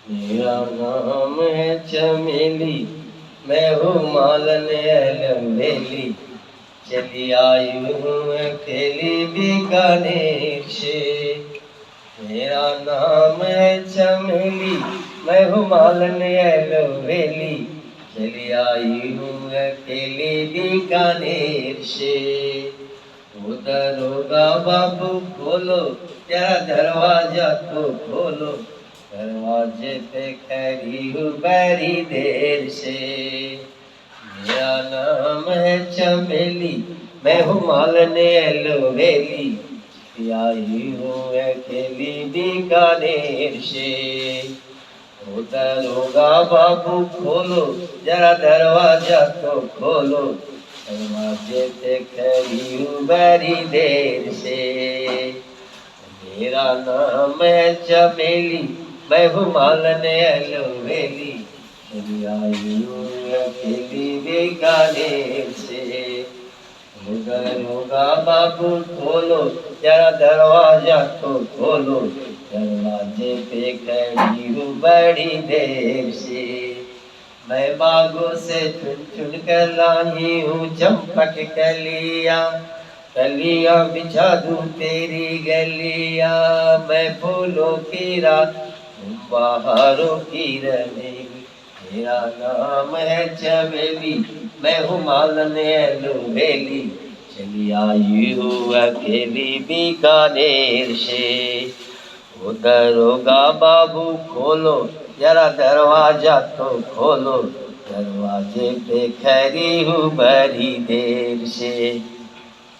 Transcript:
मेरा नाम है चमेली, मैं हूँ मालन अलवेली। चली आई हूँ अकेली बीकानेर से। मेरा नाम है चमेली, मैं हूँ मालन अलवेली। चली आई हूँ अकेली बीकानेर से। वो दरोगा बाबू खोलो, तेरा दरवाजा तो खोलो। दरवाजे पे खड़ी हूँ बड़ी देर से। मेरा नाम है चमेली, मैं हूँ मालन एलोवेली। आई हूँ अकेली बीकानेर से। ओ दरोगा बाबू खोलो, जरा दरवाजा तो खोलो। दरवाजे पे खड़ी हूँ बड़ी देर से। मेरा नाम है चमेली, मैं हूँ मालन एलोवेली। चली आई हूँ अकेली बीकानेर से। होगा बाबू खोलो, जरा दरवाजा तो खोलो। दरवाजे पे खड़ी हूँ बड़ी देर से। मैं बागों से चुन चुन कर लाई हूँ चंपक कलिया। कलिया बिछा दूँ तेरी गलिया। मैं फूलों की रात, तुम बाहरों की रहेगी। मेरा नाम है चमेली, मैं हूँ मालन एलोवेली। चली आई हूँ अकेली बीकानेर से। वो दरोगा बाबू खोलो, जरा दरवाजा तो खोलो। दरवाजे पे खड़ी हूँ बड़ी देर से।